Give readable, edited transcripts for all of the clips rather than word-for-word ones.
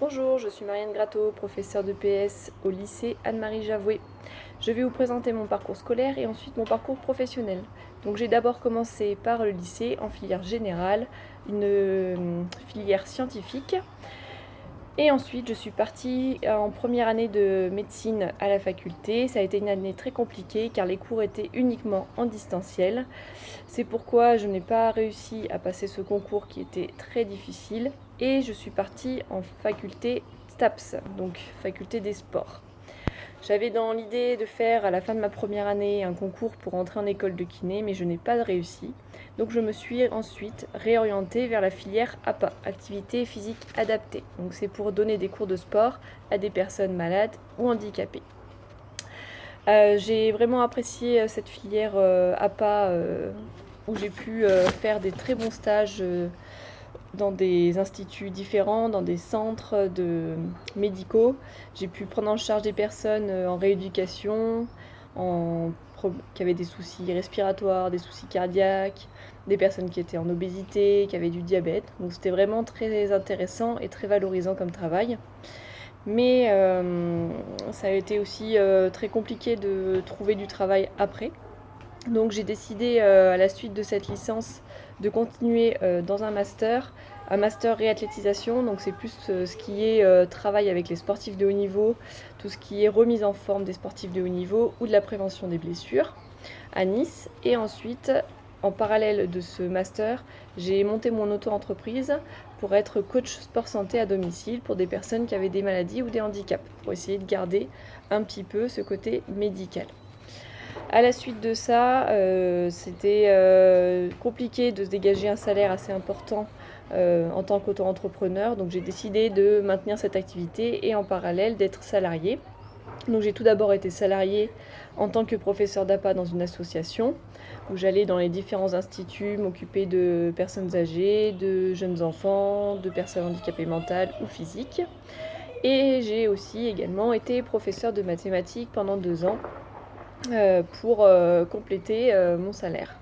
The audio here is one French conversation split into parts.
Bonjour, je suis Marianne Gratteau, professeure de PS au lycée Anne-Marie Javoué. Je vais vous présenter mon parcours scolaire et ensuite mon parcours professionnel. Donc j'ai d'abord commencé par le lycée en filière générale, une filière scientifique. Et ensuite je suis partie en première année de médecine à la faculté. Ça a été une année très compliquée car les cours étaient uniquement en distanciel. C'est pourquoi je n'ai pas réussi à passer ce concours qui était très difficile et je suis partie en faculté STAPS, donc faculté des sports. J'avais dans l'idée de faire à la fin de ma première année un concours pour entrer en école de kiné, mais je n'ai pas réussi. Donc je me suis ensuite réorientée vers la filière APA, activité physique adaptée. Donc c'est pour donner des cours de sport à des personnes malades ou handicapées. J'ai vraiment apprécié cette filière APA où j'ai pu faire des très bons stages dans des instituts différents, dans des centres médicaux. J'ai pu prendre en charge des personnes en rééducation, qui avaient des soucis respiratoires, des soucis cardiaques, des personnes qui étaient en obésité, qui avaient du diabète. Donc c'était vraiment très intéressant et très valorisant comme travail. Mais ça a été aussi très compliqué de trouver du travail après. Donc j'ai décidé à la suite de cette licence de continuer dans un master réathlétisation. Donc c'est plus ce qui est travail avec les sportifs de haut niveau, tout ce qui est remise en forme des sportifs de haut niveau ou de la prévention des blessures à Nice. Et ensuite, en parallèle de ce master, j'ai monté mon auto-entreprise pour être coach sport santé à domicile pour des personnes qui avaient des maladies ou des handicaps, pour essayer de garder un petit peu ce côté médical. À la suite de ça, c'était compliqué de se dégager un salaire assez important en tant qu'auto-entrepreneur. Donc j'ai décidé de maintenir cette activité et en parallèle d'être salariée. Donc j'ai tout d'abord été salariée en tant que professeur d'APA dans une association où j'allais dans les différents instituts m'occuper de personnes âgées, de jeunes enfants, de personnes handicapées mentales ou physiques. Et j'ai aussi également été professeur de mathématiques pendant 2 ans pour compléter mon salaire.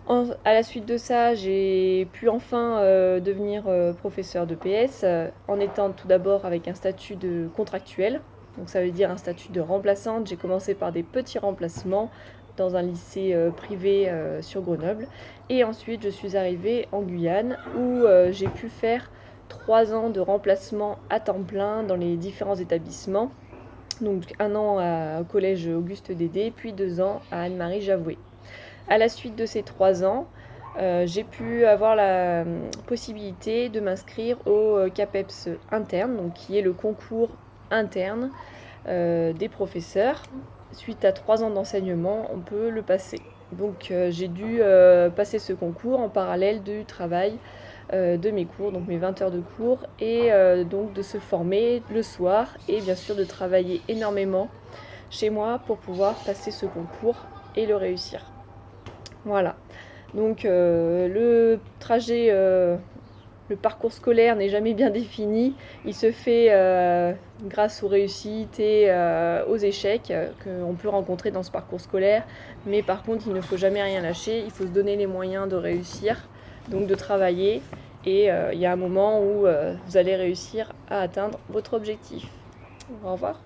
À la suite de ça, j'ai pu enfin devenir professeur de PS en étant tout d'abord avec un statut de contractuel. Donc ça veut dire un statut de remplaçante. J'ai commencé par des petits remplacements dans un lycée privé sur Grenoble. Et ensuite, je suis arrivée en Guyane où j'ai pu faire 3 ans de remplacement à temps plein dans les différents établissements. Donc 1 an au collège Auguste Dédé, puis 2 ans à Anne-Marie Javoué. À la suite de ces 3 ans, j'ai pu avoir la possibilité de m'inscrire au CAPEPS interne, donc qui est le concours interne des professeurs. Suite à 3 ans d'enseignement, on peut le passer. Donc j'ai dû passer ce concours en parallèle du travail de mes cours, donc mes 20 heures de cours, et donc de se former le soir et bien sûr de travailler énormément chez moi pour pouvoir passer ce concours et le réussir. Voilà. Donc le trajet, le parcours scolaire n'est jamais bien défini. Il se fait grâce aux réussites et aux échecs qu'on peut rencontrer dans ce parcours scolaire. Mais par contre, il ne faut jamais rien lâcher. Il faut se donner les moyens de réussir, donc de travailler. Et il y a un moment où vous allez réussir à atteindre votre objectif. Au revoir.